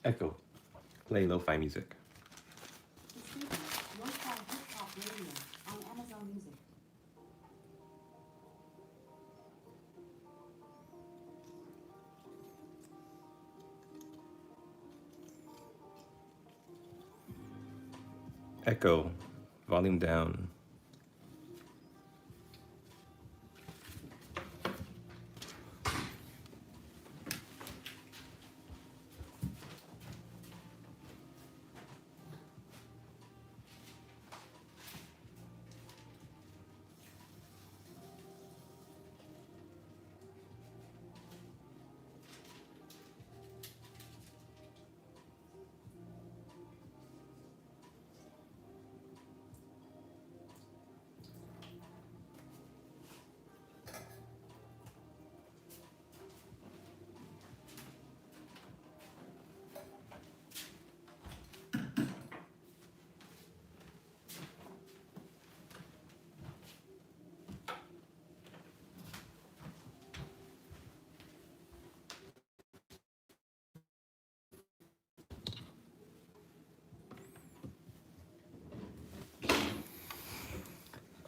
Echo. Play lo-fi music. Lo-fi hip-hop radio on Amazon Music. Echo. Volume down.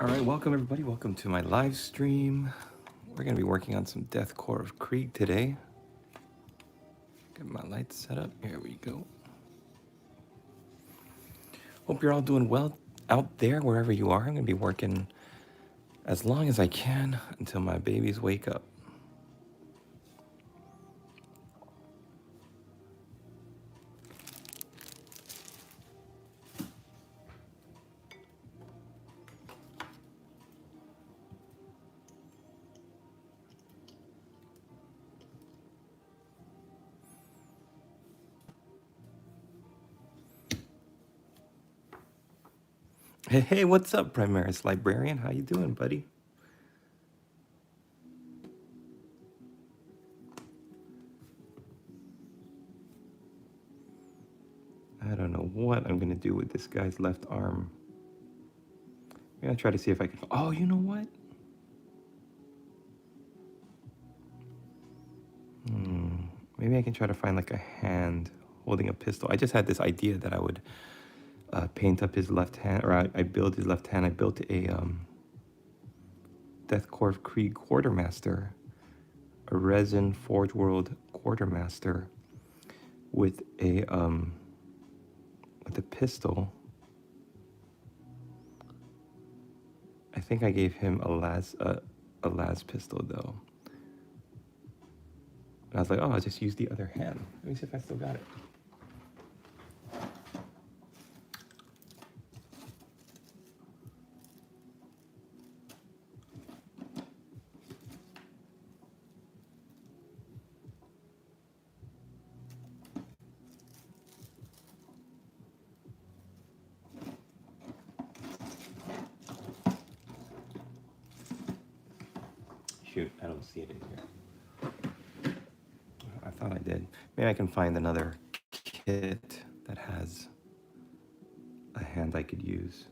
All right, welcome everybody. Welcome to my live stream. We're going to be working on some Deathcore of Krieg today. Get my lights set up. Here we go. Hope you're all doing well out there, wherever you are. I'm going to be working as long as I can until my babies wake up. Hey, what's up, Primaris Librarian? How you doing, buddy? I don't know what I'm gonna do with this guy's left arm. I'm gonna try to see if I can. Oh, you know what? Maybe I can try to find like a hand holding a pistol. I just had this idea that I would paint up his left hand, or I build his left hand. I built a Deathcore of Krieg Quartermaster, a resin Forge World Quartermaster with a pistol. I think I gave him a las pistol though. And I was like, oh, I'll just use the other hand. Let me see if I still got it. Shoot, I don't see it in here. I thought I did. Maybe I can find another kit that has a hand I could use.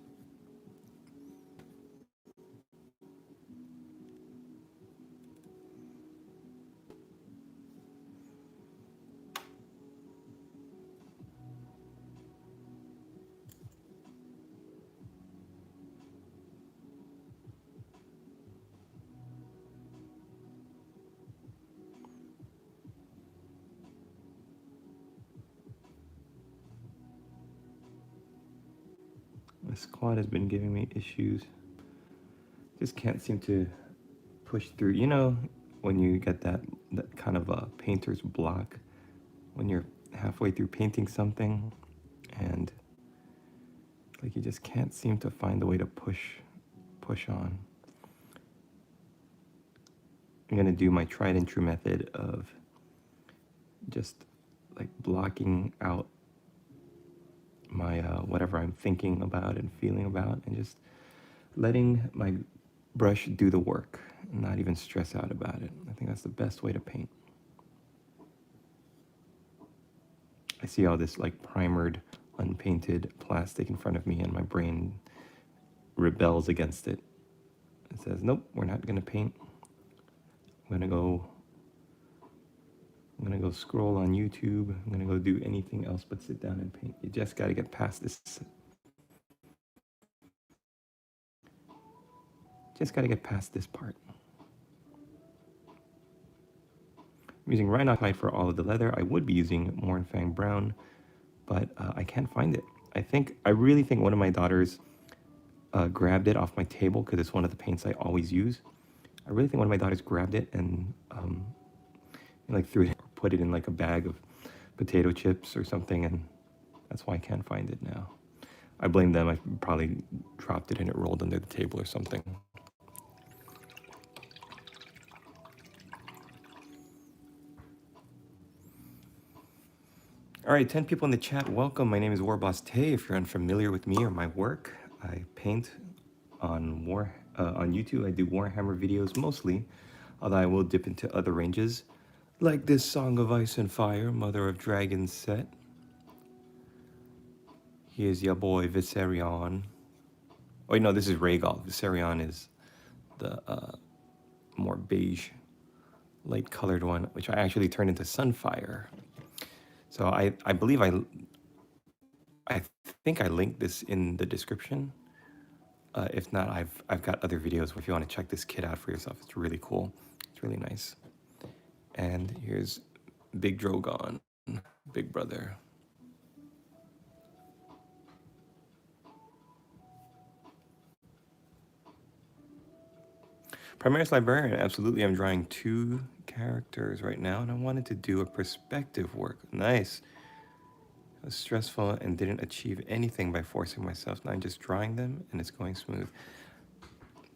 The squad has been giving me issues. Just can't seem to push through. You know, when you get that kind of a painter's block, when you're halfway through painting something and like you just can't seem to find a way to push on. I'm gonna do my tried and true method of just like blocking out my whatever I'm thinking about and feeling about, and just letting my brush do the work and not even stress out about it. I think that's the best way to paint. I see all this like primered, unpainted plastic in front of me, and my brain rebels against it. It says, nope, we're not gonna paint. I'm gonna go I'm gonna go scroll on YouTube. I'm gonna go do anything else but sit down and paint. You just gotta get past this. Just gotta get past this part. I'm using rhinoxide for all of the leather. I would be using Mornfang Brown, but I can't find it. I really think one of my daughters grabbed it off my table because it's one of the paints I always use. I really think one of my daughters grabbed it and like threw it or put it in like a bag of potato chips or something, and that's why I can't find it now. I blame them. I probably dropped it and it rolled under the table or something. All right, 10 people in the chat. Welcome. My name is WarbossTae. If you're unfamiliar with me or my work, I paint on YouTube. I do Warhammer videos mostly, although I will dip into other ranges, like this Song of Ice and Fire, Mother of Dragons set. Here's your boy Viserion. Oh, wait, no, this is Rhaegal. Viserion is the more beige, light-colored one, which I actually turned into Sunfire. So I believe I think I linked this in the description. If not, I've got other videos if you want to check this kit out for yourself. It's really cool. It's really nice. And here's Big Drogon, Big Brother. Primaris Librarian, absolutely. I'm drawing 2 characters right now, and I wanted to do a perspective work. Nice. It was stressful and didn't achieve anything by forcing myself. Now I'm just drawing them, and it's going smooth.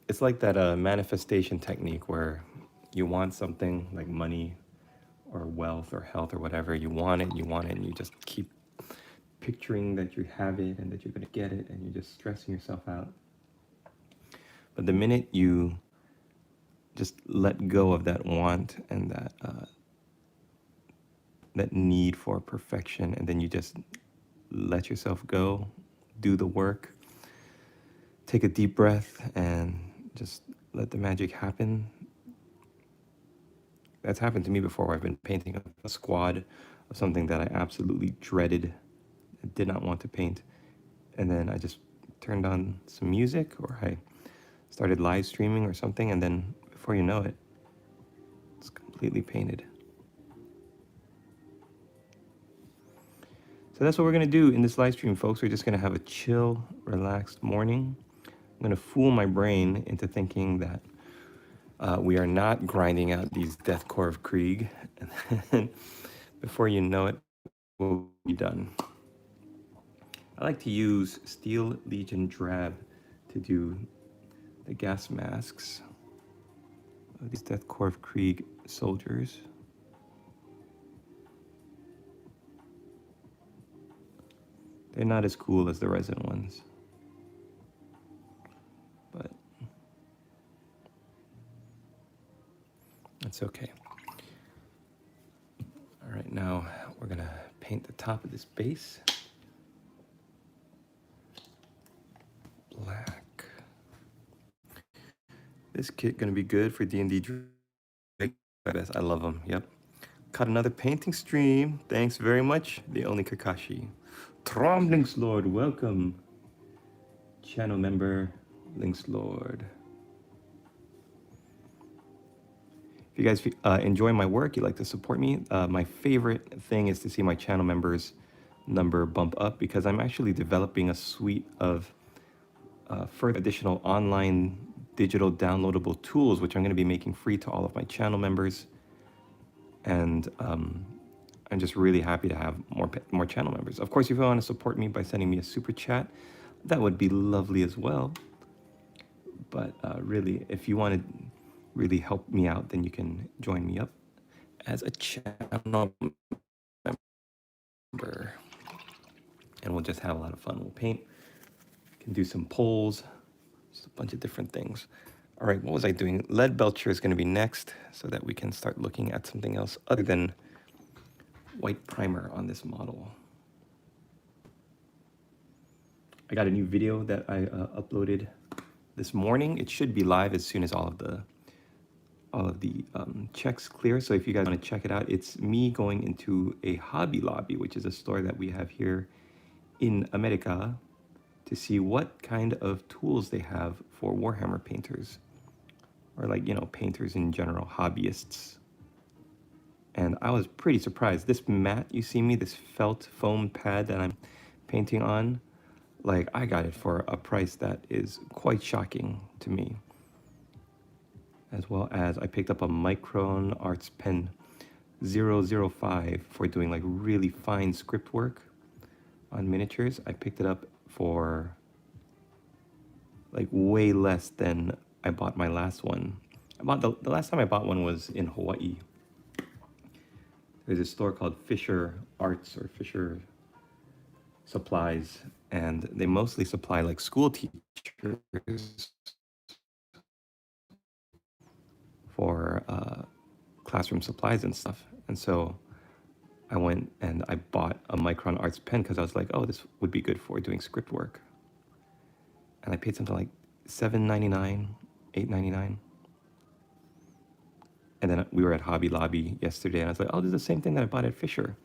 It's like that manifestation technique where you want something like money or wealth or health or whatever. You want it, and you just keep picturing that you have it and that you're going to get it, and you're just stressing yourself out. But the minute you just let go of that want and that need for perfection, and then you just let yourself go, do the work, take a deep breath, and just let the magic happen. That's happened to me before. I've been painting a squad of something that I absolutely dreaded, did not want to paint, and then I just turned on some music, or I started live streaming or something, and then before you know it, it's completely painted. So that's what we're gonna do in this live stream, folks. We're just gonna have a chill, relaxed morning. I'm gonna fool my brain into thinking that we are not grinding out these deathcore of Krieg, and then before you know it, we'll be done. I like to use Steel Legion Drab to do the gas masks of these deathcore of Krieg soldiers. They're not as cool as the resin ones, but that's okay. All right, now we're gonna paint the top of this base black. This kit gonna be good for D&D. I love them. Yep. Caught another painting stream. Thanks very much, the only Kakashi. Trom Links Lord, welcome. Channel member Links Lord. If you guys enjoy my work, you like to support me, my favorite thing is to see my channel members number bump up, because I'm actually developing a suite of further additional online digital downloadable tools, which I'm going to be making free to all of my channel members. And I'm just really happy to have more channel members. Of course, if you want to support me by sending me a super chat, that would be lovely as well. But really, if you want to really help me out, then you can join me up as a channel member. And we'll just have a lot of fun. We'll paint, can do some polls, just a bunch of different things. All right, what was I doing? Lead Belcher is going to be next, so that we can start looking at something else other than white primer on this model. I got a new video that I uploaded this morning. It should be live as soon as all of all of the checks clear. So if you guys want to check it out, it's me going into a Hobby Lobby, which is a store that we have here in America, to see what kind of tools they have for Warhammer painters, or like, you know, painters in general, hobbyists. And I was pretty surprised. This mat you see me, this felt foam pad that I'm painting on, like I got it for a price that is quite shocking to me. As well as I picked up a Micron Arts Pen 005 for doing like really fine script work on miniatures. I picked it up for like way less than I bought my last one. I bought the last time I bought one was in Hawaii. There's a store called Fisher Arts or Fisher Supplies, and they mostly supply like school teachers for classroom supplies and stuff. And so I went and I bought a Micron Arts pen because I was like, oh, this would be good for doing script work. And I paid something like $7.99, $8.99. And then we were at Hobby Lobby yesterday, and I was like, oh, this is the same thing that I bought at Fisher.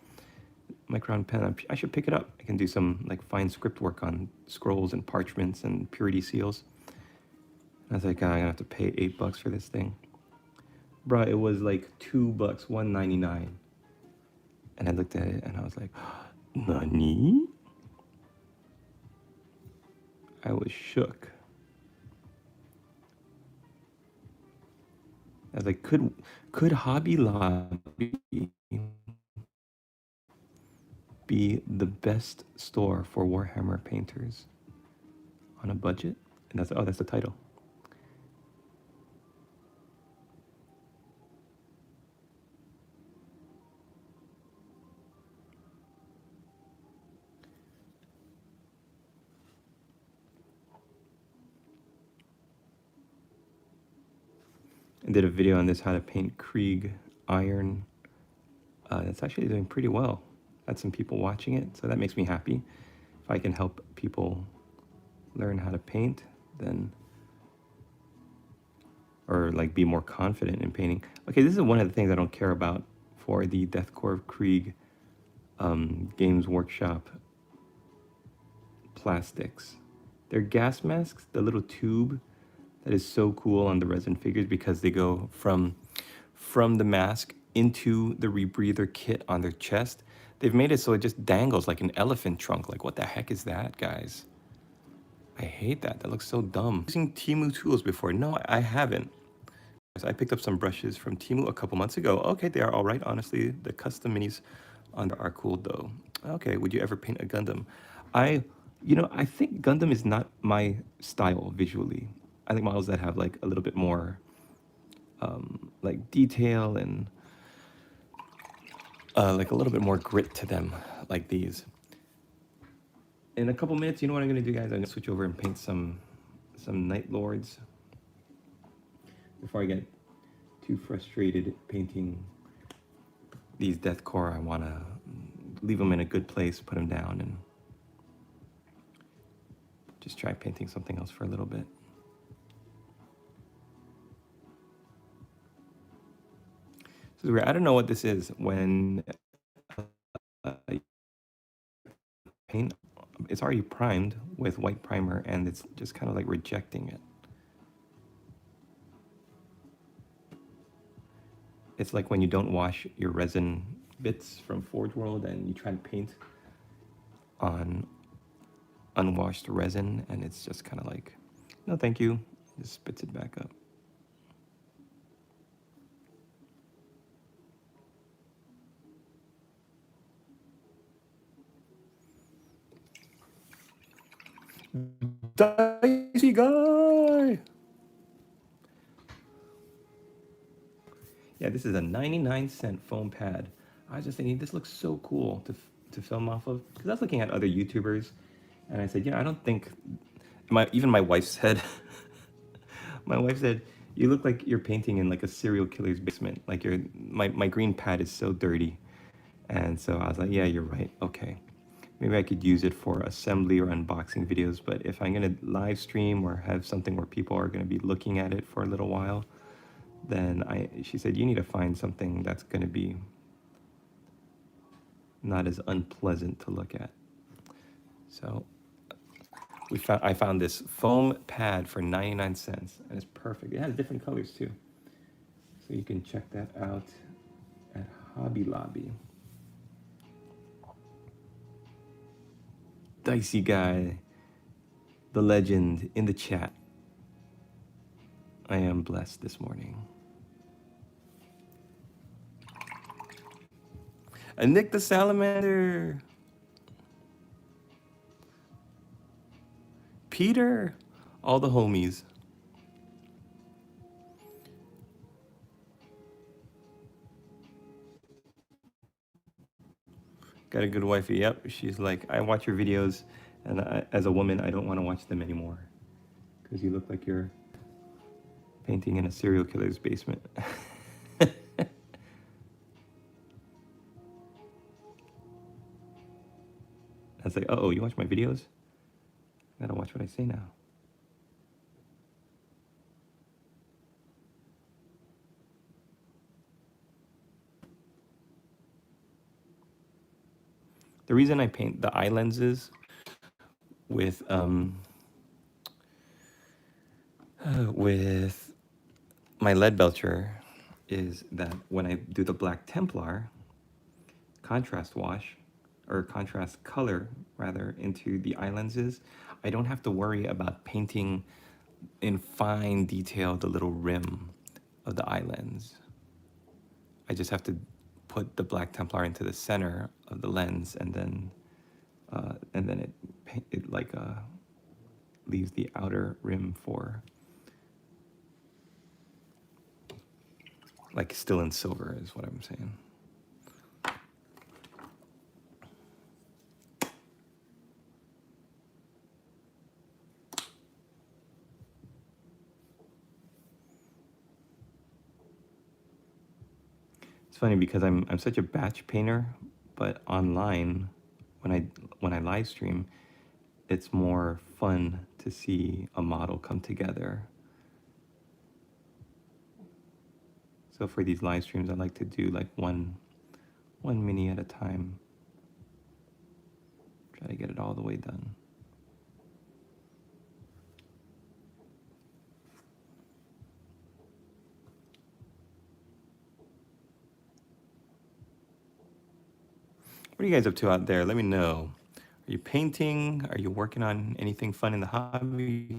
Micron pen, I should pick it up. I can do some like fine script work on scrolls and parchments and purity seals. And I was like, oh, I'm gonna have to pay $8 for this thing. Bruh, it was like $2, $1.99. And I looked at it and I was like, nani? I was shook. I was like, could Hobby Lobby be the best store for Warhammer painters on a budget? And that's, oh, that's the title. I did a video on this, how to paint Krieg iron. It's actually doing pretty well. Had some people watching it, so that makes me happy. If I can help people learn how to paint, then, or like be more confident in painting. Okay, this is one of the things I don't care about for the Deathcore of Krieg Games Workshop plastics. They're gas masks, the little tube that is so cool on the resin figures because they go from the mask into the rebreather kit on their chest. They've made it so it just dangles like an elephant trunk. Like, what the heck is that, guys? I hate that. That looks so dumb. Using Temu tools before? No, I haven't. I picked up some brushes from Temu a couple months ago. Okay, they are all right, honestly. The custom minis on there are cool, though. Okay, would you ever paint a Gundam? I think Gundam is not my style visually. I think models that have like a little bit more like detail and like a little bit more grit to them, like these. In a couple minutes, you know what I'm gonna do, guys? I'm gonna switch over and paint some Night Lords before I get too frustrated painting these Deathcore. I wanna leave them in a good place, put them down, and just try painting something else for a little bit. This is weird. I don't know what this is when paint, it's already primed with white primer and it's just kind of like rejecting it. It's like when you don't wash your resin bits from Forge World and you try to paint on unwashed resin and it's just kind of like, no thank you, just spits it back up. Dicey guy! Yeah, this is a 99-cent foam pad. I was just thinking, this looks so cool to film off of. Because I was looking at other YouTubers, and I said, I don't think, even my wife said, my wife said, you look like you're painting in like a serial killer's basement. Like my green pad is so dirty. And so I was like, yeah, you're right, okay. Maybe I could use it for assembly or unboxing videos, but if I'm gonna live stream or have something where people are gonna be looking at it for a little while, then she said, you need to find something that's going to be not as unpleasant to look at. So I found this foam pad for 99 cents, and it's perfect. It has different colors too. So you can check that out at Hobby Lobby. Dicey Guy, the legend, in the chat. I am blessed this morning. And Nick the Salamander. Peter. All the homies. Got a good wifey. Yep. She's like, I watch your videos, and as a woman, I don't want to watch them anymore. Because you look like you're painting in a serial killer's basement. I was like, uh-oh, you watch my videos? I gotta watch what I say now. The reason I paint the eye lenses with my lead belcher is that when I do the Black Templar contrast wash, or contrast color rather, into the eye lenses, I don't have to worry about painting in fine detail the little rim of the eye lens. I just have to put the Black Templar into the center of the lens, and then it like leaves the outer rim for like still in silver is what I'm saying. It's funny because I'm such a batch painter, but online when I live stream, it's more fun to see a model come together. So for these live streams, I like to do like one mini at a time. Try to get it all the way done. What are you guys up to out there? Let me know. Are you painting? Are you working on anything fun in the hobby?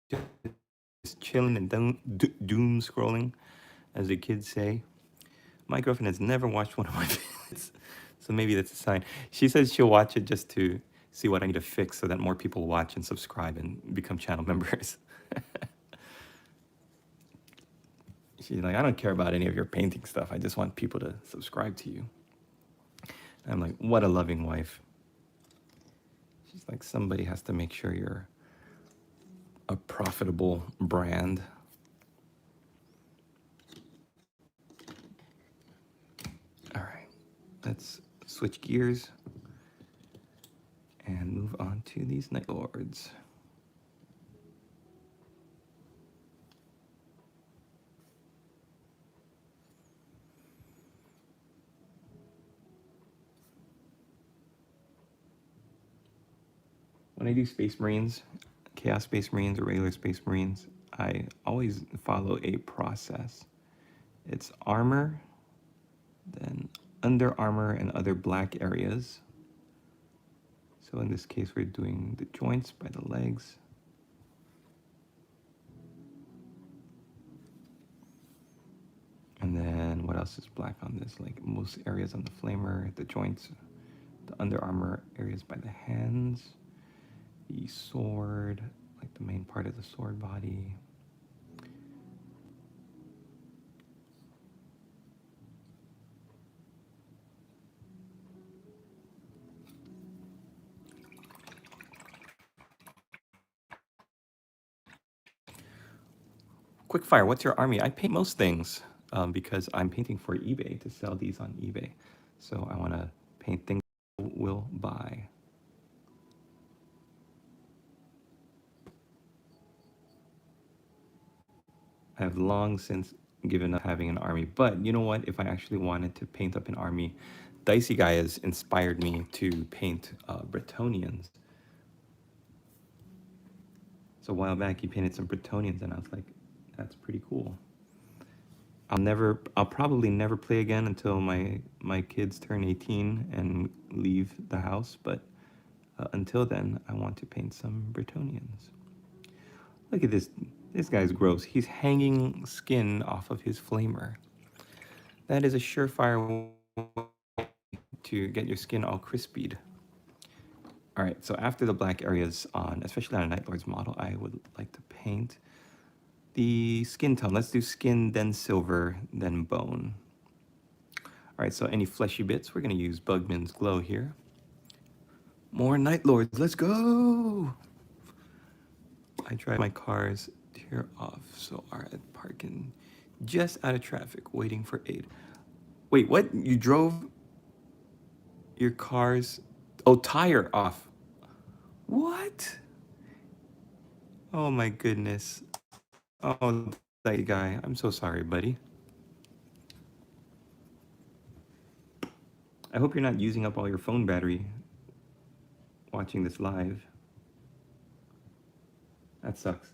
Just chilling and doom scrolling, as the kids say. My girlfriend has never watched one of my videos, so maybe that's a sign. She says she'll watch it just to see what I need to fix so that more people watch and subscribe and become channel members. She's like, I don't care about any of your painting stuff. I just want people to subscribe to you. And I'm like, what a loving wife. She's like, somebody has to make sure you're a profitable brand. All right, let's switch gears and move on to these Night Lords. When I do Space Marines, Chaos Space Marines or regular Space Marines, I always follow a process. It's armor, then under armor and other black areas. So in this case, we're doing the joints by the legs. And then what else is black on this? Like most areas on the flamer, the joints, the under armor areas by the hands, the sword, like the main part of the sword body. Quickfire, what's your army? I paint most things because I'm painting for eBay to sell these on eBay. So I want to paint things people will buy. I have long since given up having an army. But you know what? If I actually wanted to paint up an army, Dicey Guy has inspired me to paint Bretonians. So a while back, he painted some Bretonians, and I was like, that's pretty cool. I'll probably never play again until my kids turn 18 and leave the house. But until then, I want to paint some Bretonians. Look at this. This guy's gross. He's hanging skin off of his flamer. That is a surefire way to get your skin all crispied. All right, so after the black areas on, especially on a Night Lord's model, I would like to paint the skin tone. Let's do skin, then silver, then bone. All right, so any fleshy bits, we're gonna use Bugman's Glow here. More Night Lords, let's go! I drive my car's tear off, so are at parking just out of traffic, waiting for aid. Wait, what? You drove your car's tire off? What? Oh my goodness. Oh, that guy. I'm so sorry, buddy. I hope you're not using up all your phone battery watching this live. That sucks.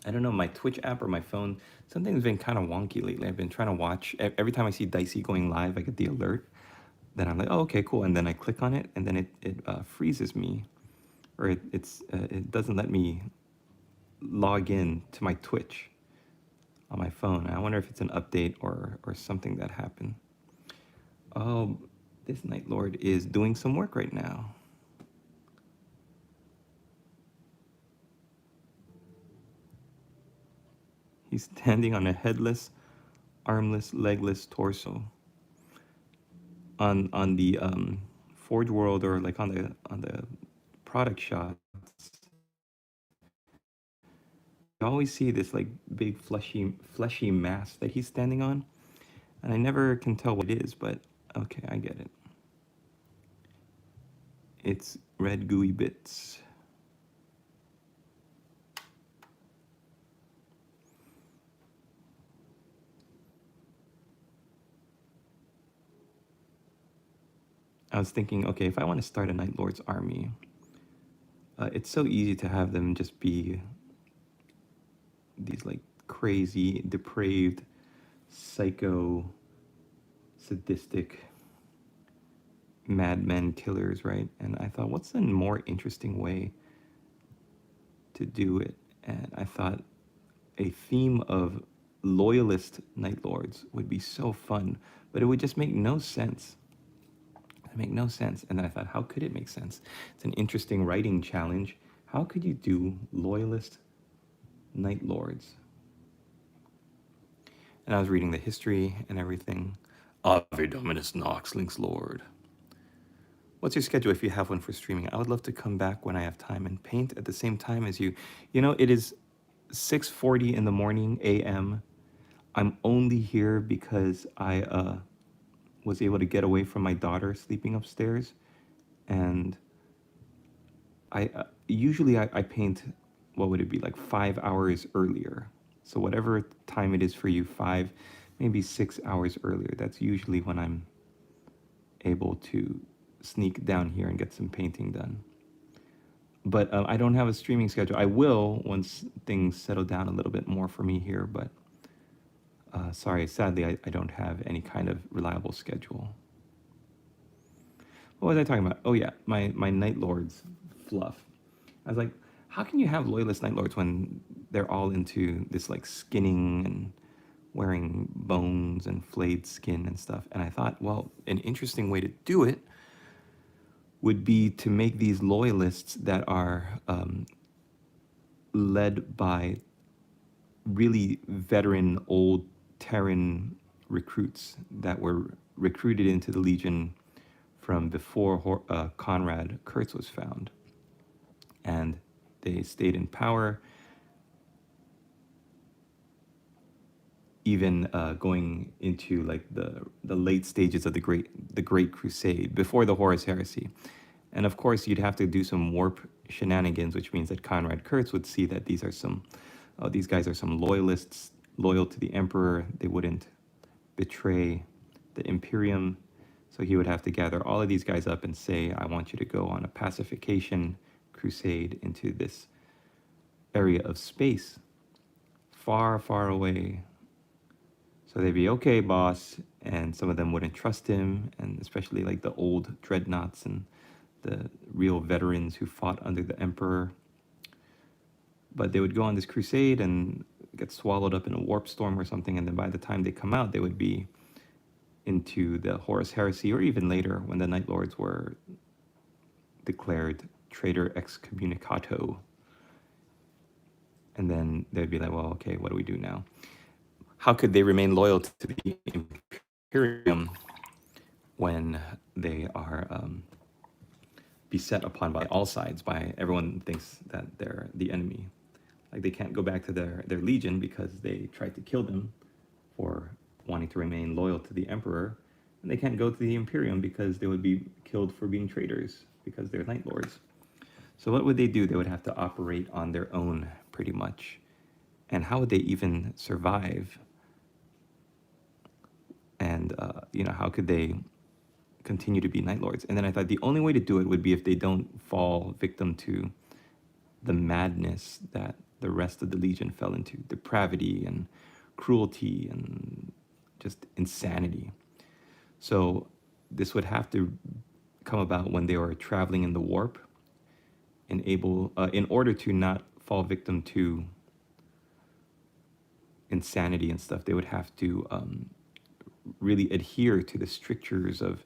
I don't know, my Twitch app or my phone, something's been kind of wonky lately. I've been trying to watch. Every time I see Dicey going live, I get the alert. Then I'm like, oh, okay, cool. And then I click on it, and then it freezes me, or it doesn't let me log in to my Twitch on my phone. I wonder if it's an update or something that happened. Oh, this Night Lord is doing some work right now. He's standing on a headless, armless, legless torso. On the Forge World, or like on the product shots, you always see this like big fleshy mass that he's standing on, and I never can tell what it is. But okay, I get it. It's red gooey bits. I was thinking, okay, if I want to start a Night Lord's army, it's so easy to have them just be these like crazy, depraved, psycho, sadistic madmen killers, right? And I thought, what's a more interesting way to do it? And I thought a theme of loyalist Night Lords would be so fun, but it would just make no sense. It make no sense. And then I thought, how could it make sense? It's an interesting writing challenge. How could you do loyalist Night Lords? And I was reading the history and everything. Ave Dominus Nox, Link's Lord. What's your schedule if you have one for streaming? I would love to come back when I have time and paint at the same time as you. You know, it is 6:40 in the morning a.m. I'm only here because I was able to get away from my daughter sleeping upstairs, and I usually I paint, what would it be, like 5 hours earlier. So whatever time it is for you, 5, maybe 6 hours earlier. That's usually when I'm able to sneak down here and get some painting done. But I don't have a streaming schedule. I will once things settle down a little bit more for me here, but sorry, sadly, I don't have any kind of reliable schedule. What was I talking about? Oh yeah, my Night Lords fluff. I was like, how can you have loyalist Night Lords when they're all into this like skinning and wearing bones and flayed skin and stuff? And I thought, well, an interesting way to do it would be to make these loyalists that are led by really veteran old Terran recruits that were recruited into the Legion from before Conrad Kurtz was found. And they stayed in power. even going into like the late stages of the Great Crusade before the Horus Heresy. And of course, you'd have to do some warp shenanigans, which means that Conrad Kurtz would see that these guys are some loyalists, loyal to the emperor. They wouldn't betray the Imperium. So he would have to gather all of these guys up and say, I want you to go on a pacification crusade into this area of space, far, far away. So they'd be, okay, boss. And some of them wouldn't trust him, and especially like the old dreadnoughts and the real veterans who fought under the emperor. But they would go on this crusade and get swallowed up in a warp storm or something, and then by the time they come out, they would be into the Horus Heresy, or even later when the Night Lords were declared traitor excommunicato. And then they'd be like, well, okay, what do we do now? How could they remain loyal to the Imperium when they are beset upon by all sides, by everyone thinks that they're the enemy? Like they can't go back to their legion because they tried to kill them for wanting to remain loyal to the emperor, and they can't go to the Imperium because they would be killed for being traitors because they're Night Lords. So what would they do? They would have to operate on their own, pretty much. And how would they even survive? And how could they continue to be Night Lords? And then I thought the only way to do it would be if they don't fall victim to the madness that the rest of the Legion fell into, depravity and cruelty and just insanity. So this would have to come about when they were traveling in the warp, and in order to not fall victim to insanity and stuff, they would have to really adhere to the strictures of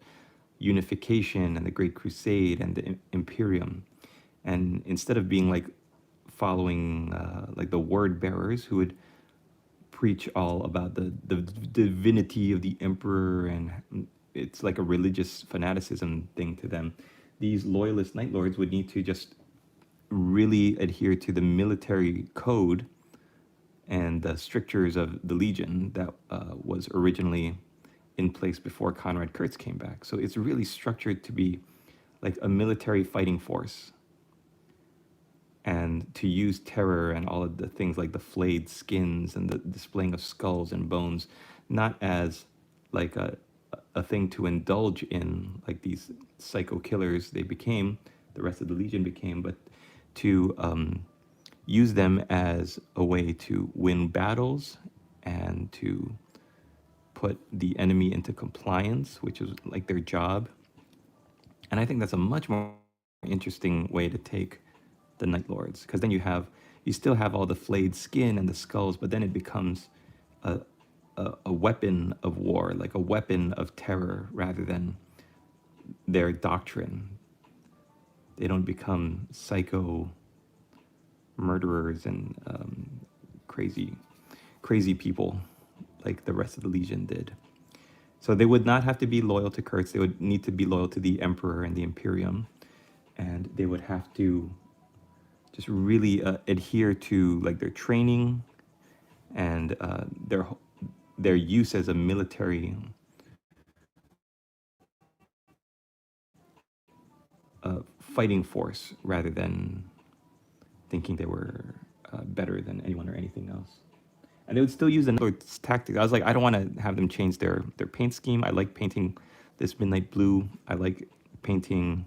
unification and the Great Crusade and the Imperium. And instead of being like following like the word bearers who would preach all about the divinity of the emperor, and it's like a religious fanaticism thing to them, these loyalist Night Lords would need to just really adhere to the military code and the strictures of the Legion that was originally in place before Conrad Kurtz came back. So it's really structured to be like a military fighting force, and to use terror and all of the things like the flayed skins and the displaying of skulls and bones, not as like a thing to indulge in, like these psycho killers the rest of the Legion became, but to use them as a way to win battles and to put the enemy into compliance, which is like their job. And I think that's a much more interesting way to take the Night Lords, because then you still have all the flayed skin and the skulls, but then it becomes a weapon of war, like a weapon of terror, rather than their doctrine. They don't become psycho murderers and crazy people like the rest of the Legion did. So they would not have to be loyal to Kurtz. They would need to be loyal to the Emperor and the Imperium, and they would have to just really adhere to like their training and their use as a military fighting force, rather than thinking they were better than anyone or anything else. And they would still use another tactic. I was like, I don't want to have them change their paint scheme. I like painting this midnight blue. I like painting.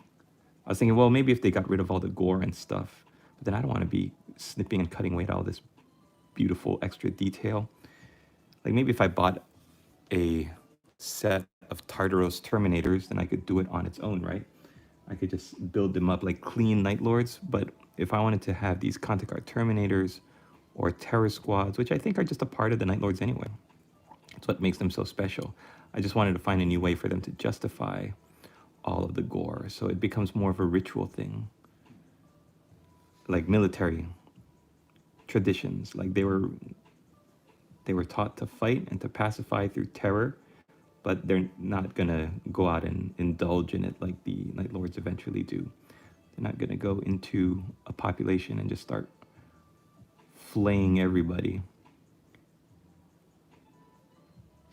I was thinking, well, maybe if they got rid of all the gore and stuff, but then I don't want to be snipping and cutting away at all this beautiful extra detail. Like maybe if I bought a set of Tartaros Terminators, then I could do it on its own, right? I could just build them up like clean Night Lords. But if I wanted to have these Conticard Terminators or Terror Squads, which I think are just a part of the Night Lords anyway, that's what makes them so special. I just wanted to find a new way for them to justify all of the gore, so it becomes more of a ritual thing, like military traditions. Like they were taught to fight and to pacify through terror, but they're not gonna go out and indulge in it like the Night Lords eventually do. They're not gonna go into a population and just start flaying everybody.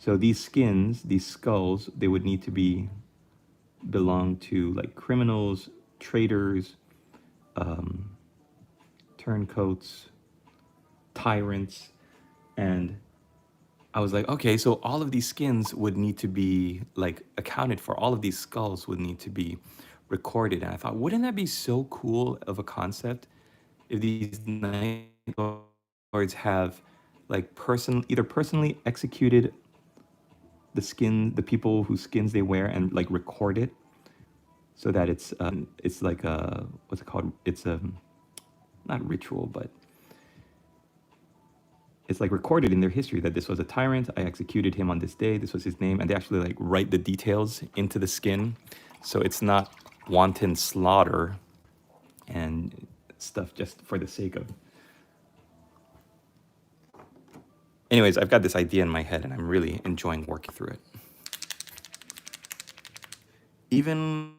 So these skins, these skulls, they would need to be belong to like criminals, traitors, um, turncoats, tyrants, and I was like, okay, so all of these skins would need to be like accounted for. All of these skulls would need to be recorded. And I thought, wouldn't that be so cool of a concept if these Night Lords have like either personally executed the people whose skins they wear and like record it so that it's like a what's it called? It's a not ritual, but it's like recorded in their history that this was a tyrant. I executed him on this day. This was his name, and they actually like write the details into the skin, so it's not wanton slaughter and stuff just for the sake of. Anyways, I've got this idea in my head, and I'm really enjoying working through it. Even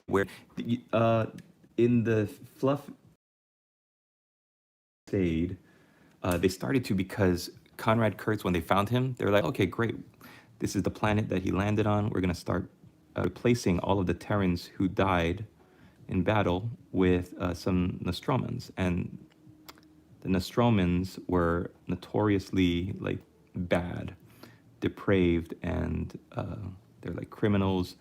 where in the fluff Crusade, they started to because Conrad Kurtz, when they found him, they were like, okay, great. This is the planet that he landed on. We're going to start replacing all of the Terrans who died in battle with some Nostromans. And the Nostromans were notoriously like bad, depraved, and they're like criminals.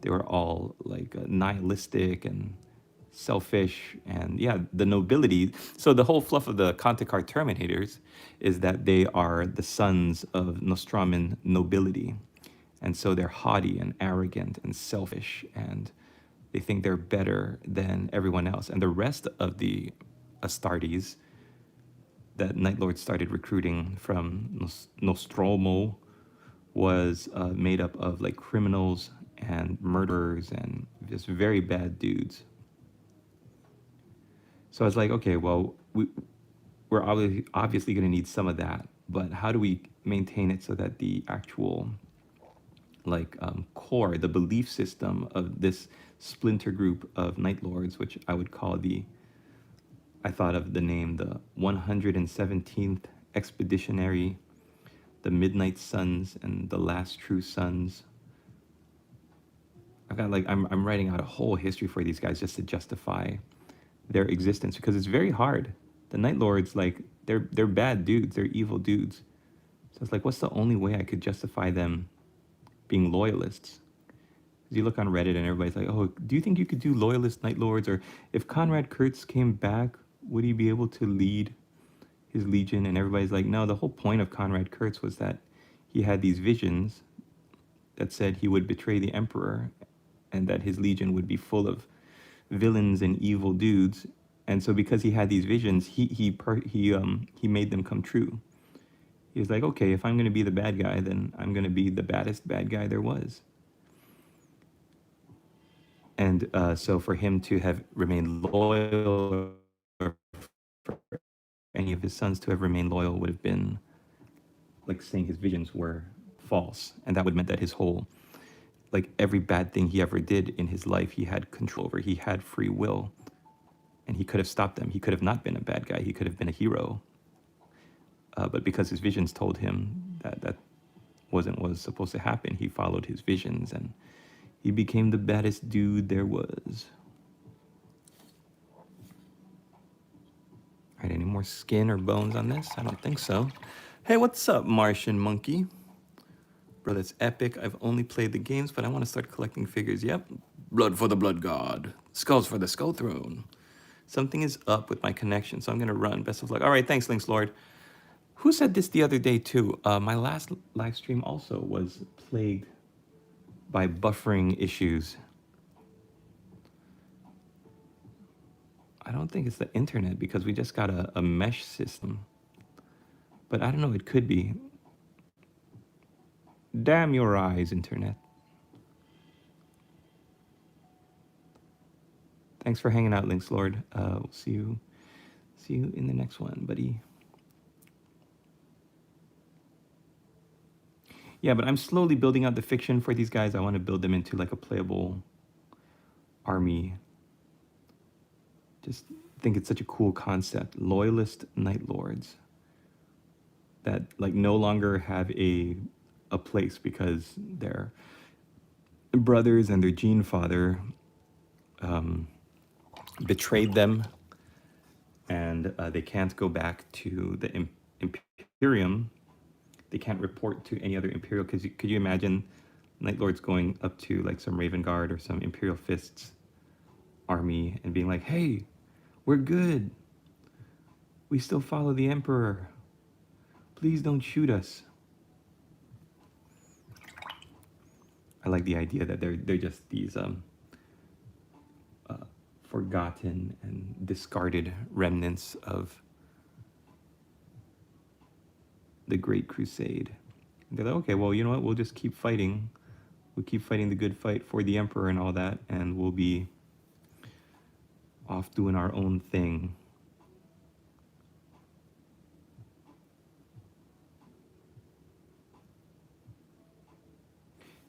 They were all like nihilistic and selfish, and yeah, the nobility. So the whole fluff of the Kantakar Terminators is that they are the sons of Nostraman nobility, and so they're haughty and arrogant and selfish, and they think they're better than everyone else. And the rest of the Astartes that Night Lord started recruiting from Nostromo was made up of like criminals and murderers and just very bad dudes. So I was like, okay, well, we're obviously going to need some of that, but how do we maintain it so that the actual like core, the belief system of this splinter group of Night Lords, which I would call I thought of the name, the 117th Expeditionary, the Midnight Suns, and the Last True Sons. I've got like, I'm writing out a whole history for these guys just to justify their existence, because it's very hard. The Night Lords, like, they're bad dudes, they're evil dudes. So it's like, what's the only way I could justify them being loyalists? Because you look on Reddit and everybody's like, oh, do you think you could do loyalist Night Lords? Or if Conrad Kurtz came back, would he be able to lead his legion? And everybody's like, no, the whole point of Conrad Kurtz was that he had these visions that said he would betray the Emperor and that his legion would be full of villains and evil dudes. And so because he had these visions, he made them come true. He was like, okay, if I'm going to be the bad guy, then I'm going to be the baddest bad guy there was. And so for him to have remained loyal, or for any of his sons to have remained loyal, would have been like saying his visions were false. And that would have meant that his whole, like every bad thing he ever did in his life, he had control over. He had free will. And he could have stopped them. He could have not been a bad guy. He could have been a hero. But because his visions told him that that wasn't what was supposed to happen, he followed his visions and he became the baddest dude there was. All right, any more skin or bones on this? I don't think so. Hey, what's up, Martian Monkey? Bro, that's epic. I've only played the games, but I want to start collecting figures. Yep. Blood for the Blood God. Skulls for the Skull Throne. Something is up with my connection, so I'm going to run. Best of luck. All right, thanks, Lynx Lord. Who said this the other day, too? My last live stream also was plagued by buffering issues. I don't think it's the internet because we just got a mesh system. But I don't know, it could be. Damn your eyes, internet. Thanks for hanging out, Lynx Lord. We'll see you in the next one, buddy. Yeah, but I'm slowly building out the fiction for these guys. I want to build them into like a playable army. Just think it's such a cool concept. Loyalist Night Lords. that like no longer have a place because their brothers and their gene father betrayed them, and they can't go back to the Imperium. They can't report to any other Imperial, because could you imagine Night Lords going up to like some Raven Guard or some Imperial Fists army and being like, hey, we're good. We still follow the Emperor. Please don't shoot us. I like the idea that they're just these forgotten and discarded remnants of the Great Crusade. And they're like, okay, well, you know what? We'll just keep fighting. We'll keep fighting the good fight for the Emperor and all that, and we'll be off doing our own thing.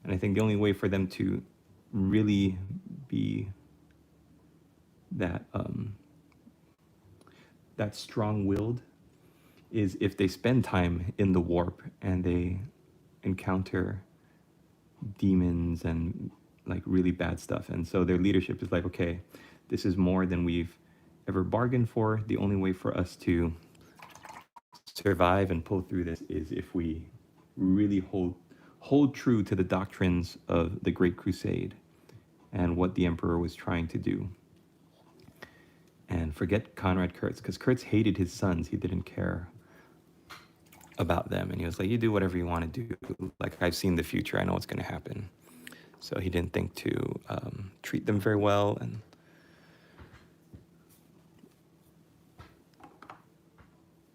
And I think the only way for them to really be that that strong-willed is if they spend time in the warp and they encounter demons and like really bad stuff. And so their leadership is like, okay, this is more than we've ever bargained for. The only way for us to survive and pull through this is if we really hold true to the doctrines of the Great Crusade and what the Emperor was trying to do. And forget Conrad Kurtz, because Kurtz hated his sons. He didn't care about them. And he was like, you do whatever you want to do. Like, I've seen the future. I know what's going to happen. So he didn't think to treat them very well. And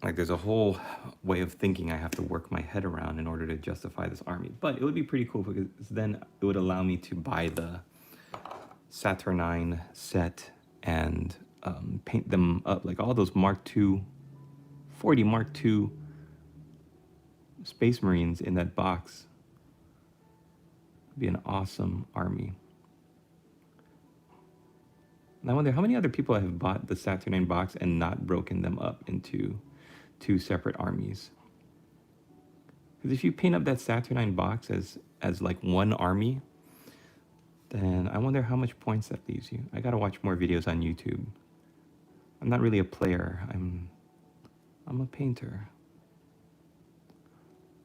like, there's a whole way of thinking I have to work my head around in order to justify this army. But it would be pretty cool, because then it would allow me to buy the Saturnine set and paint them up. Like all those Mark II, 40 Mark II Space Marines in that box. It'd be an awesome army. And I wonder how many other people have bought the Saturnine box and not broken them up into two separate armies. Because if you paint up that Saturnine box as like one army, then I wonder how much points that leaves you. I gotta watch more videos on YouTube. I'm not really a player. I'm a painter.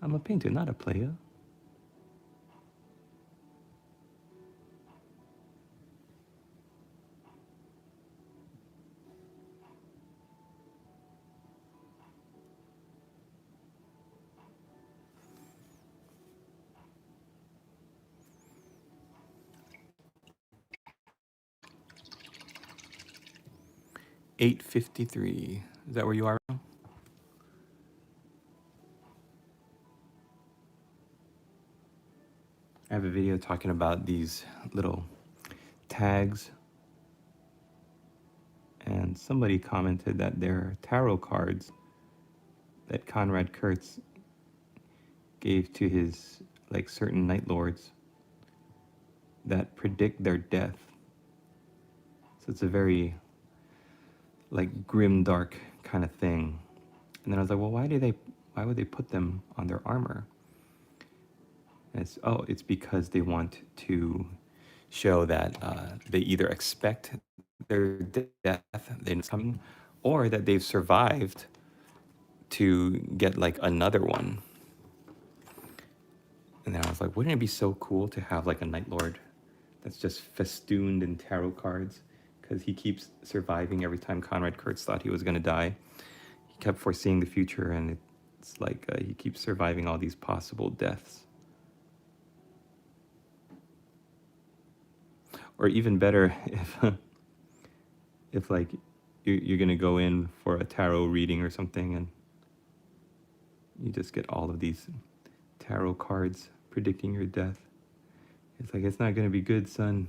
I'm a painter, not a player. $8.53. Is that where you are? I have a video talking about these little tags, and somebody commented that they're tarot cards that Conrad Kurtz gave to his like certain Night Lords that predict their death. So it's a very like grim, dark kind of thing. And then I was like, well, why would they put them on their armor? And it's because they want to show that they either expect their death, it's coming, or that they've survived to get like another one. And then I was like, wouldn't it be so cool to have like a Night Lord that's just festooned in tarot cards? Because he keeps surviving every time Conrad Kurtz thought he was going to die. He kept foreseeing the future, and it's like he keeps surviving all these possible deaths. Or even better, if like you're gonna go in for a tarot reading or something, and you just get all of these tarot cards predicting your death. It's like, it's not gonna be good, son.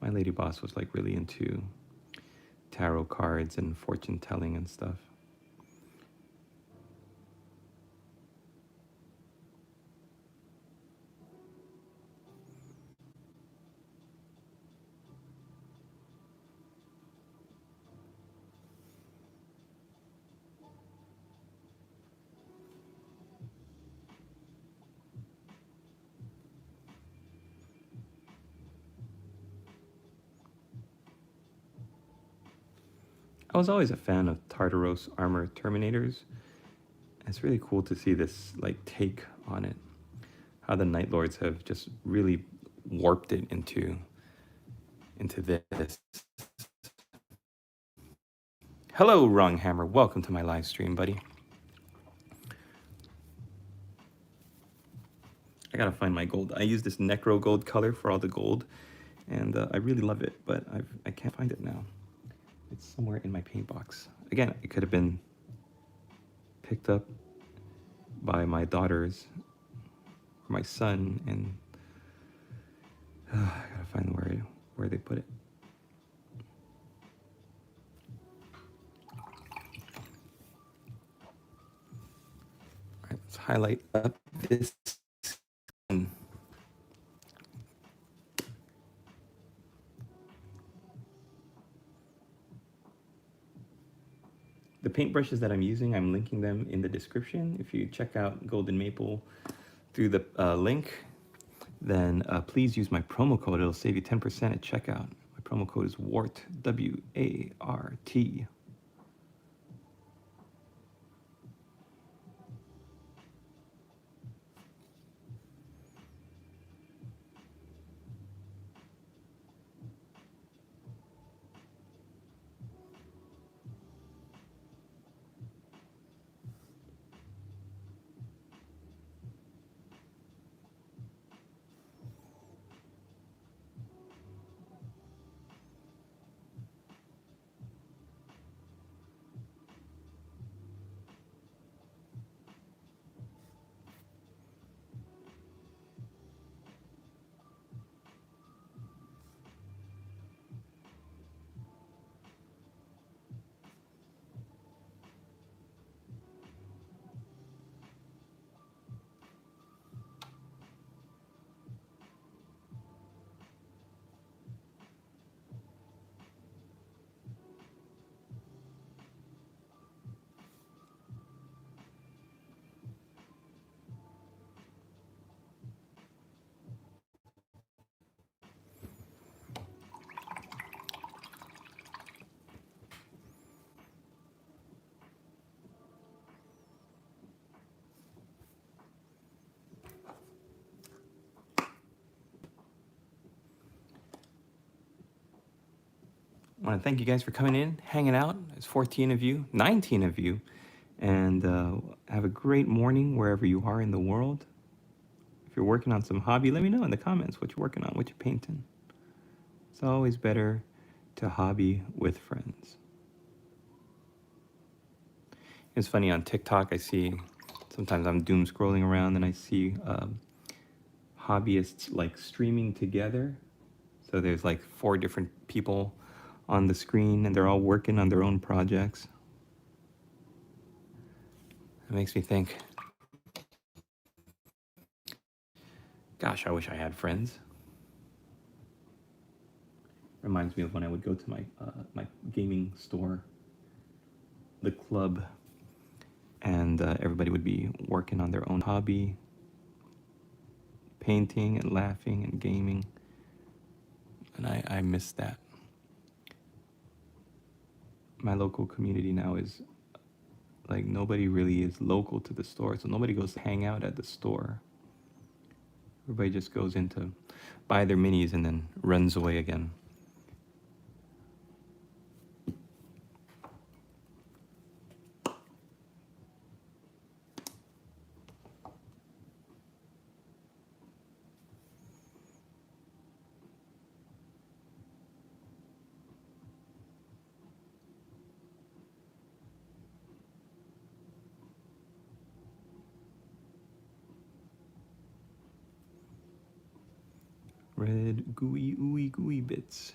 My lady boss was like really into tarot cards and fortune telling and stuff. I was always a fan of Tartaros armor Terminators. It's really cool to see this like take on it. How the Night Lords have just really warped it into this. Hello, Wrong Hammer. Welcome to my live stream, buddy. I gotta find my gold. I use this Necro gold color for all the gold, and I really love it, but I can't find it now. It's somewhere in my paint box. Again, it could have been picked up by my daughters or my son, and I gotta find where they put it. All right, let's highlight up this one. The paintbrushes that I'm using, I'm linking them in the description. If you check out Golden Maple through the link, then please use my promo code. It'll save you 10% at checkout. My promo code is WART, W-A-R-T. I want to thank you guys for coming in, hanging out. There's 14 of you, 19 of you, and have a great morning wherever you are in the world. If you're working on some hobby, let me know in the comments what you're working on, what you're painting. It's always better to hobby with friends. It's funny, on TikTok, I see, sometimes I'm doom scrolling around and I see hobbyists like streaming together. So there's like 4 different people on the screen and they're all working on their own projects. It makes me think, gosh, I wish I had friends. Reminds me of when I would go to my gaming store, the club, and everybody would be working on their own hobby, painting and laughing and gaming. And I miss that. My local community now is like nobody really is local to the store, so nobody goes to hang out at the store. Everybody just goes in to buy their minis and then runs away again. Red gooey ooey gooey bits.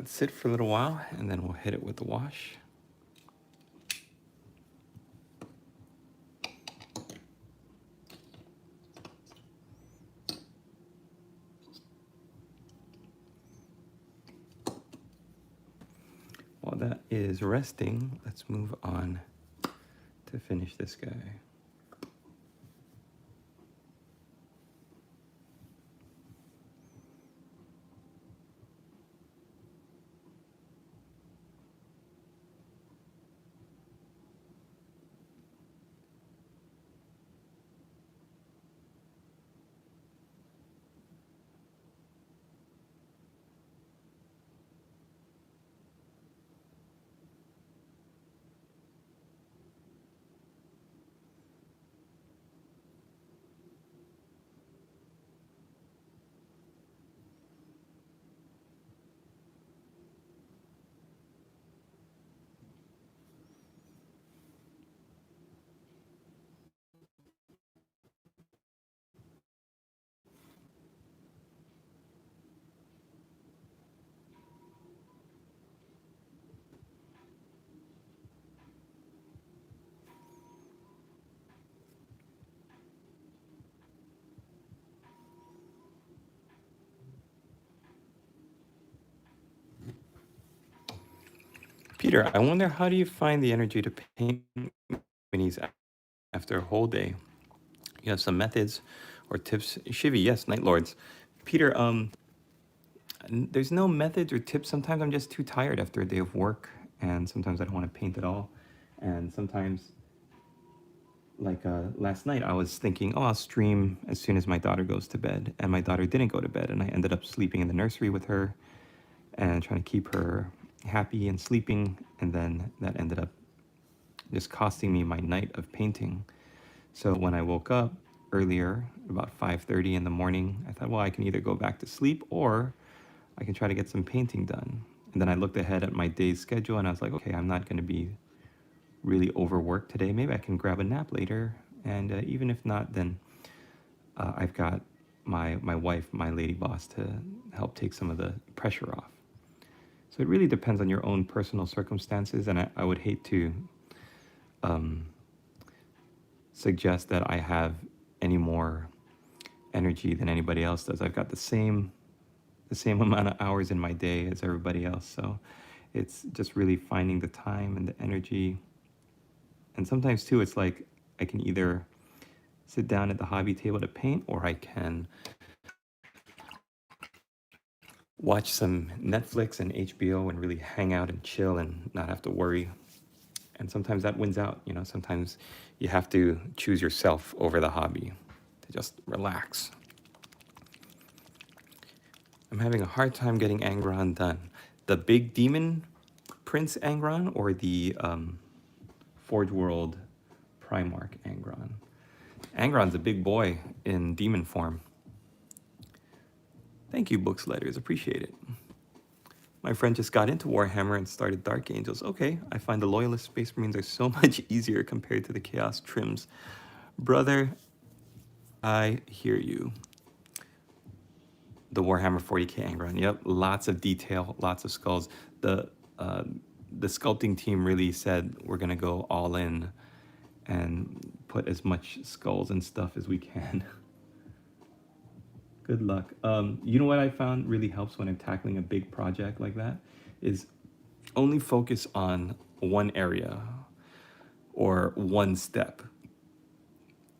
it sit for a little while, and then we'll hit it with the wash. While that is resting, let's move on to finish this guy. Peter, I wonder, how do you find the energy to paint when he's after a whole day? You have some methods or tips? Shivi, yes, Night Lords. Peter, there's no methods or tips. Sometimes I'm just too tired after a day of work, and sometimes I don't want to paint at all. And sometimes, like last night, I was thinking, oh, I'll stream as soon as my daughter goes to bed. And my daughter didn't go to bed, and I ended up sleeping in the nursery with her and trying to keep her happy and sleeping. And then that ended up just costing me my night of painting. So when I woke up earlier, about 5:30 in the morning, I thought, well, I can either go back to sleep or I can try to get some painting done. And then I looked ahead at my day's schedule and I was like, okay, I'm not going to be really overworked today. Maybe I can grab a nap later. And even if not, then I've got my wife, my lady boss, to help take some of the pressure off. So it really depends on your own personal circumstances. And I would hate to suggest that I have any more energy than anybody else does. I've got the same amount of hours in my day as everybody else. So it's just really finding the time and the energy. And sometimes too, it's like I can either sit down at the hobby table to paint, or I can watch some Netflix and HBO and really hang out and chill and not have to worry. And sometimes that wins out. You know, sometimes you have to choose yourself over the hobby to just relax. I'm having a hard time getting Angron done. The big demon Prince Angron or the Forge World Primarch Angron? Angron's a big boy in demon form. Thank you, Books Letters. Appreciate it. My friend just got into Warhammer and started Dark Angels. Okay, I find the Loyalist Space Marines are so much easier compared to the Chaos Trims. Brother, I hear you. The Warhammer 40k Angron. Yep, lots of detail, lots of skulls. The sculpting team really said we're gonna go all in and put as much skulls and stuff as we can. Good luck. You know what I found really helps when I'm tackling a big project like that is only focus on one area or one step,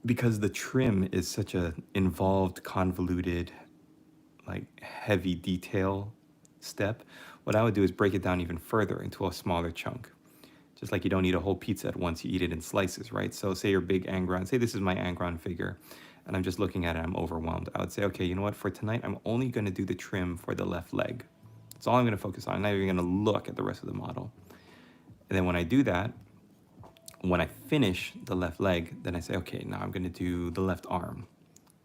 because the trim is such a involved, convoluted, like heavy detail step. What I would do is break it down even further into a smaller chunk. Just like you don't eat a whole pizza at once, you eat it in slices, right? So say your big Angron, say this is my Angron figure, and I'm just looking at it, I'm overwhelmed. I would say, okay, you know what, for tonight, I'm only gonna do the trim for the left leg. That's all I'm gonna focus on. I'm not even gonna look at the rest of the model. And then when I do that, when I finish the left leg, then I say, okay, now I'm gonna do the left arm.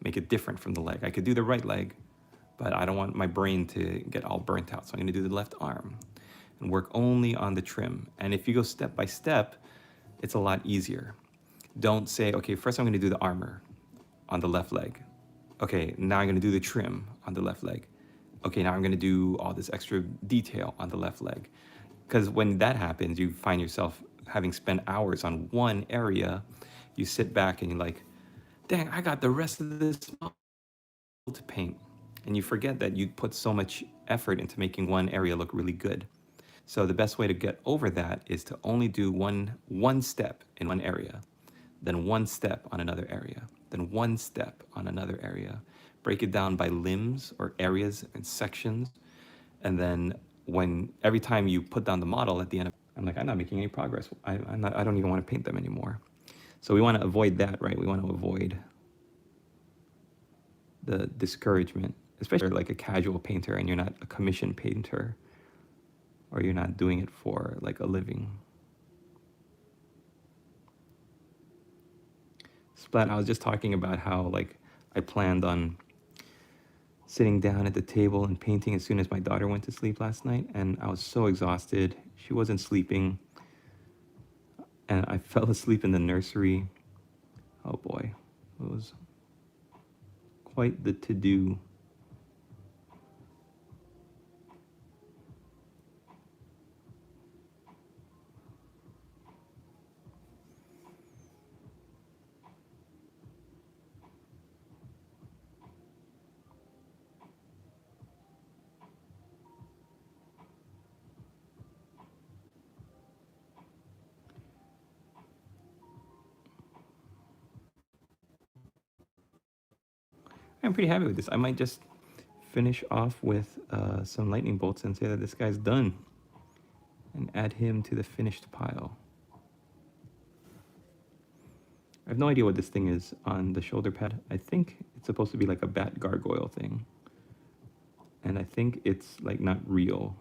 Make it different from the leg. I could do the right leg, but I don't want my brain to get all burnt out. So I'm gonna do the left arm and work only on the trim. And if you go step by step, it's a lot easier. Don't say, okay, first I'm gonna do the armor on the left leg. Okay, now I'm gonna do the trim on the left leg. okay, now I'm gonna do all this extra detail on the left leg. Because when that happens, you find yourself having spent hours on one area, you sit back and you're like, dang, I got the rest of this model to paint. And you forget that you put so much effort into making one area look really good. So the best way to get over that is to only do one step in one area, then one step on another area, then one step on another area. Break it down by limbs or areas and sections. And then when every time you put down the model at the end of, I'm like, I'm not making any progress. I don't even want to paint them anymore. So we want to avoid that, right? We want to avoid the discouragement, especially like a casual painter and you're not a commission painter or you're not doing it for like a living. Splat, I was just talking about how like I planned on sitting down at the table and painting as soon as my daughter went to sleep last night, and I was so exhausted. She wasn't sleeping, and I fell asleep in the nursery. Oh boy, it was quite the to-do. I'm pretty happy with this. I might just finish off with some lightning bolts and say that this guy's done and add him to the finished pile. I have no idea what this thing is on the shoulder pad. I think it's supposed to be like a bat gargoyle thing. And I think it's like not real,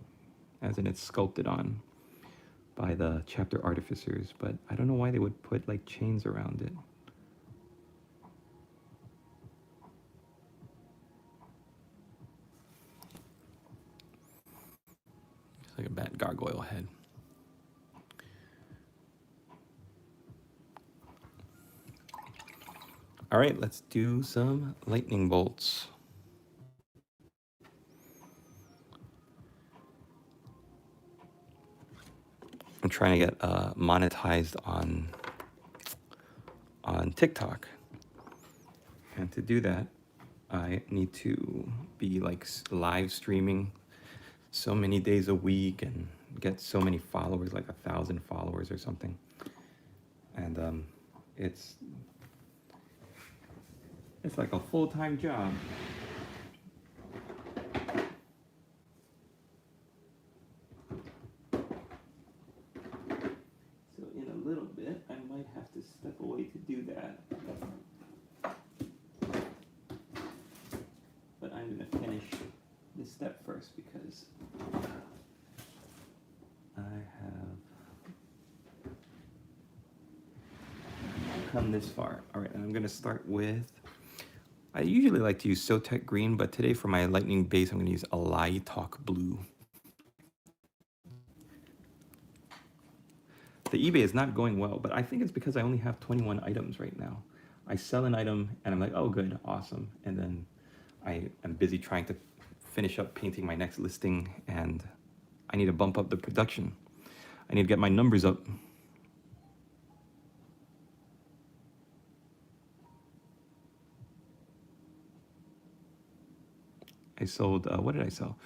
as in it's sculpted on by the chapter artificers, but I don't know why they would put like chains around it. It's like a bat gargoyle head. All right, let's do some lightning bolts. I'm trying to get monetized on TikTok. And to do that, I need to be like live streaming so many days a week and get so many followers, like 1,000 followers or something. And it's like a full-time job. So in a little bit, I might have to step away to do that. But I'm gonna finish this step first because I have come this far. All right, and I'm gonna start with, I usually like to use Sotek green, but today for my lightning base, I'm gonna use Alai Talk blue. The eBay is not going well, but I think it's because I only have 21 items right now. I sell an item and I'm like, oh good, awesome. And then I am busy trying to finish up painting my next listing and I need to bump up the production. I need to get my numbers up. I sold, what did I sell?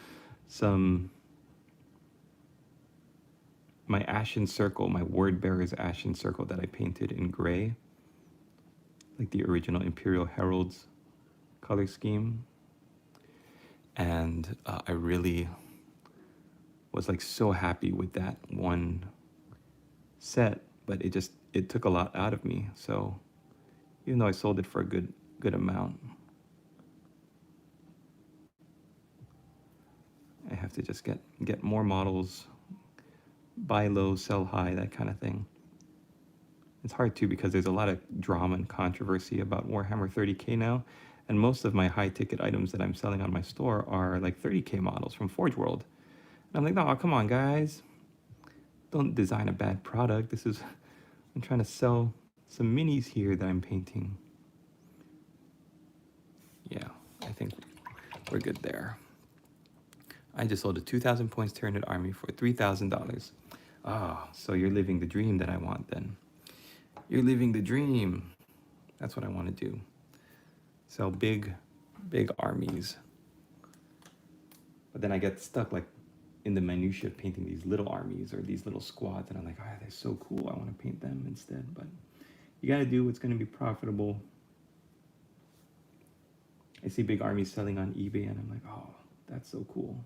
My Ashen Circle, my Word Bearer's Ashen Circle that I painted in gray, like the original Imperial Herald's color scheme. And I really was like so happy with that one set, but it took a lot out of me. So even though I sold it for a good amount, I have to just get more models, buy low, sell high, that kind of thing. It's hard too because there's a lot of drama and controversy about Warhammer 30K now, and most of my high ticket items that I'm selling on my store are like 30K models from Forge World. And I'm like, no, come on guys, don't design a bad product. I'm trying to sell some minis here that I'm painting. Yeah, I think we're good there. I just sold a 2,000 points Tyranid army for $3,000. Ah, so you're living the dream that I want then. You're living the dream. That's what I want to do. Sell big armies. But then I get stuck like in the minutia of painting these little armies or these little squads, and I'm like, they're so cool. I want to paint them instead. But you got to do what's going to be profitable. I see big armies selling on eBay, and I'm like, oh, that's so cool.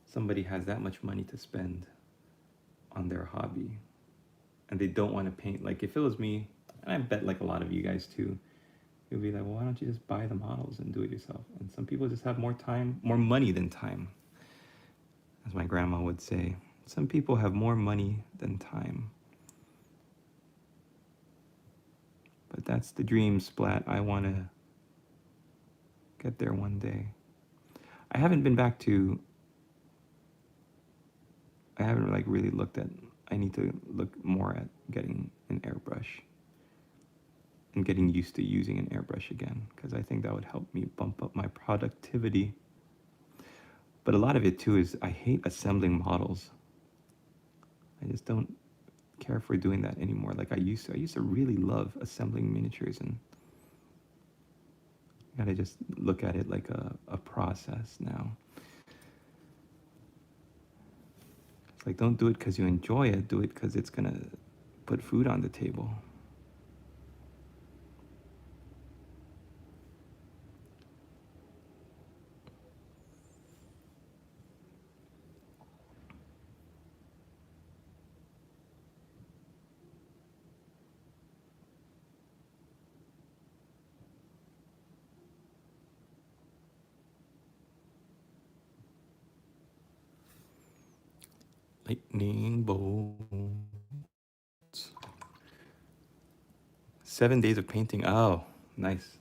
Somebody has that much money to spend on their hobby, and they don't want to paint. Like if it was me, and I bet like a lot of you guys too, you'll be like, well, why don't you just buy the models and do it yourself? And some people just have more time, more money than time. As my grandma would say, some people have more money than time. But that's the dream, Splat. I want to get there one day. I haven't been back to, I haven't like really looked at, I need to look more at getting an airbrush and getting used to using an airbrush again, because I think that would help me bump up my productivity. But a lot of it too is I hate assembling models. I just don't care for doing that anymore like I used to. I used to really love assembling miniatures, and I gotta just look at it like a process now. It's like, don't do it because you enjoy it, do it because it's gonna put food on the table. Lightning bolts. 7 days of painting. Oh, nice.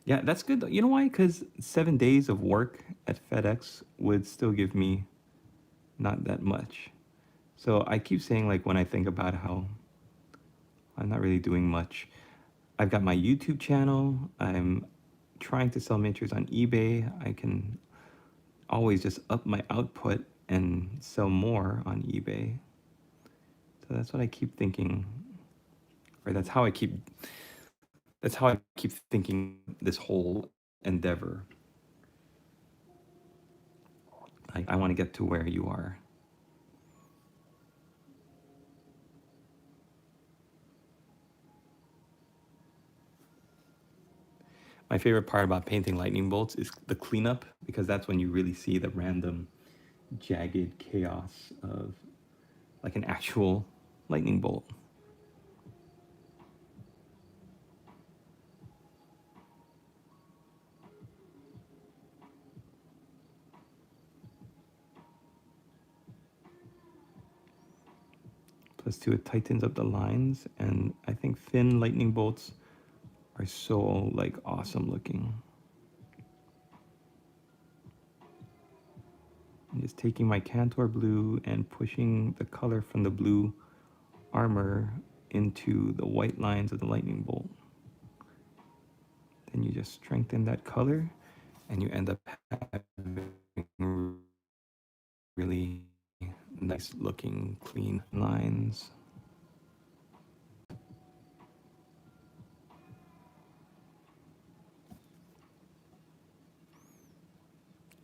Yeah, that's good. You know why? Because 7 days of work at FedEx would still give me not that much. So I keep saying, like, when I think about how I'm not really doing much, I've got my YouTube channel. I'm trying to sell miniatures on eBay. I can always just up my output and sell more on eBay. So that's what I keep thinking, or that's how I keep thinking this whole endeavor. I want to get to where you are. My favorite part about painting lightning bolts is the cleanup, because that's when you really see the random, jagged chaos of like an actual lightning bolt. Plus two, it tightens up the lines, and I think thin lightning bolts are so like awesome looking. I'm just taking my Cantor blue and pushing the color from the blue armor into the white lines of the lightning bolt. Then you just strengthen that color, and you end up having really nice looking clean lines.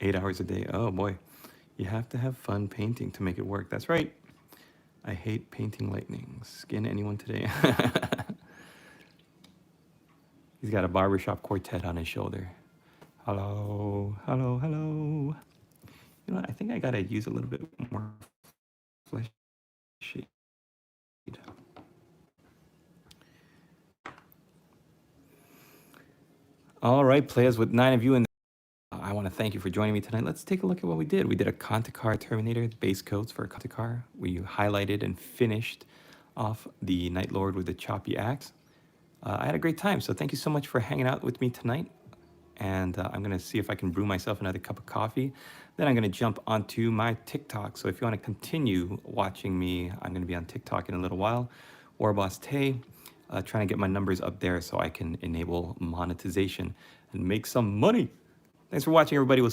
Eight hours a day. Oh boy. You have to have fun painting to make it work. That's right. I hate painting lightning. Skin anyone today? He's got a barbershop quartet on his shoulder. Hello, hello, hello. You know what? I think I gotta use a little bit more flesh shade. All right, players, with 9 of you in, I want to thank you for joining me tonight. Let's take a look at what we did. We did a Contakar Terminator, base coats for a Contakar. We highlighted and finished off the Night Lord with the choppy axe. I had a great time, so thank you so much for hanging out with me tonight. And I'm going to see if I can brew myself another cup of coffee. Then I'm going to jump onto my TikTok. So if you want to continue watching me, I'm going to be on TikTok in a little while. WarbossTae. trying to get my numbers up there so I can enable monetization and make some money. Thanks for watching, everybody. We'll